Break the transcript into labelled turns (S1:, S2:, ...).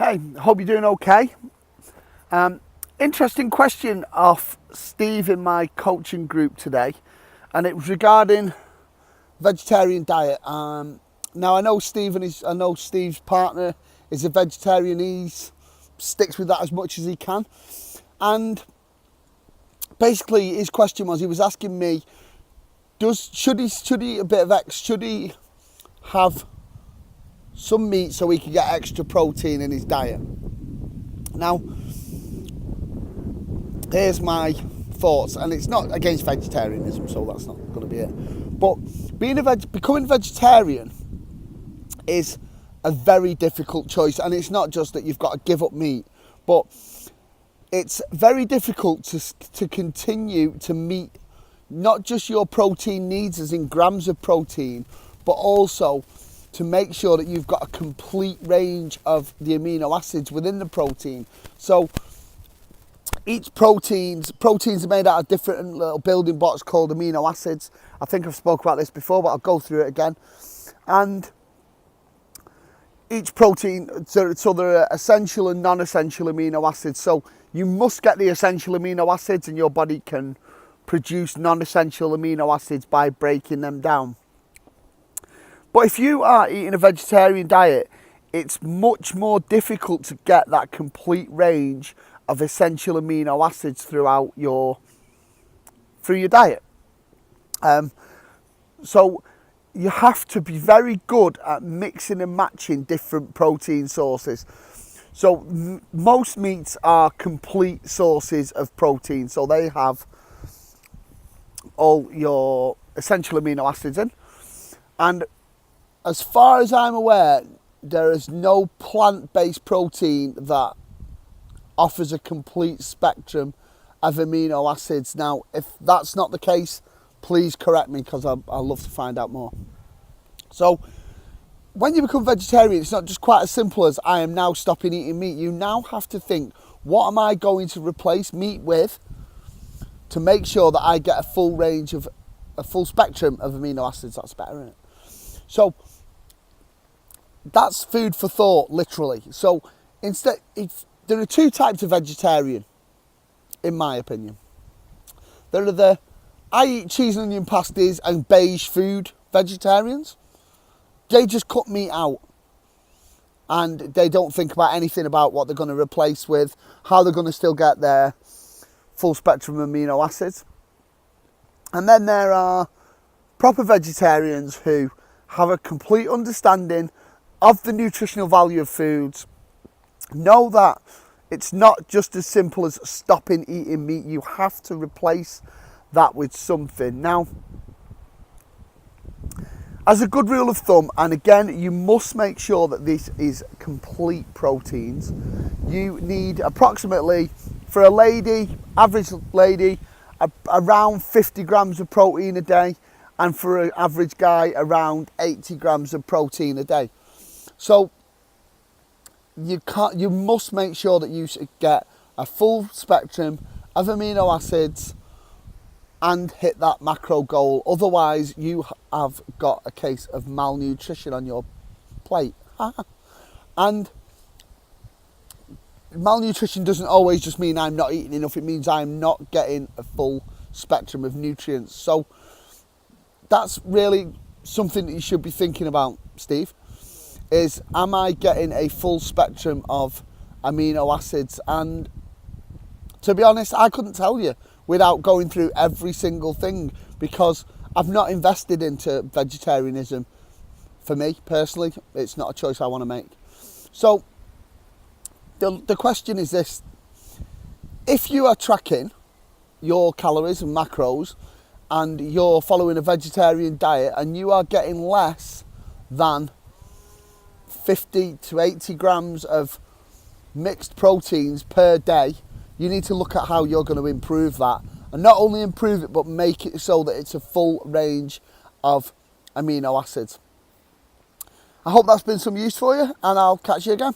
S1: Hey, hope you're doing okay. Interesting question off Steve in my coaching group today, and it was regarding vegetarian diet. Now I know Steve's partner is a vegetarian. He sticks with that as much as he can, and basically his question was, he was asking me, should he eat a bit of X? Should he have some meat so he can get extra protein in his diet? Now, here's my thoughts, and it's not against vegetarianism, so that's not going to be it. But becoming vegetarian is a very difficult choice, and it's not just that you've got to give up meat, but it's very difficult to continue to meet not just your protein needs, as in grams of protein, but also to make sure that you've got a complete range of the amino acids within the protein. So each proteins are made out of different little building blocks called amino acids. I think I've spoke about this before, but I'll go through it again. And each protein, so there are essential and non-essential amino acids. So you must get the essential amino acids, and your body can produce non-essential amino acids by breaking them down. But if you are eating a vegetarian diet, it's much more difficult to get that complete range of essential amino acids through your diet. So you have to be very good at mixing and matching different protein sources. So most meats are complete sources of protein, so they have all your essential amino acids in. And as far as I'm aware, there is no plant-based protein that offers a complete spectrum of amino acids. Now, if that's not the case, please correct me, because I'd love to find out more. So when you become vegetarian, it's not just quite as simple as I am now stopping eating meat. You now have to think, what am I going to replace meat with to make sure that I get a full spectrum of amino acids? That's better, isn't it? So that's food for thought, literally. So there are two types of vegetarian, in my opinion. There are the I eat cheese and onion pasties and beige food vegetarians. They just cut meat out, and they don't think about anything about what they're going to replace with, how they're going to still get their full spectrum of amino acids. And then there are proper vegetarians who have a complete understanding of the nutritional value of foods, know that it's not just as simple as stopping eating meat. You have to replace that with something. Now, as a good rule of thumb, and again, you must make sure that this is complete proteins. You need approximately, for a lady, average lady, around 50 grams of protein a day, and for an average guy, around 80 grams of protein a day. So you must make sure that you get a full spectrum of amino acids and hit that macro goal. Otherwise, you have got a case of malnutrition on your plate. And malnutrition doesn't always just mean I'm not eating enough. It means I'm not getting a full spectrum of nutrients. So that's really something that you should be thinking about, Steve, is, am I getting a full spectrum of amino acids? And to be honest, I couldn't tell you without going through every single thing, because I've not invested into vegetarianism. For me personally, it's not a choice I want to make. So the question is this: if you are tracking your calories and macros, and you're following a vegetarian diet, and you are getting less than 50 to 80 grams of mixed proteins per day, you need to look at how you're going to improve that. And not only improve it, but make it so that it's a full range of amino acids. I hope that's been some use for you, and I'll catch you again.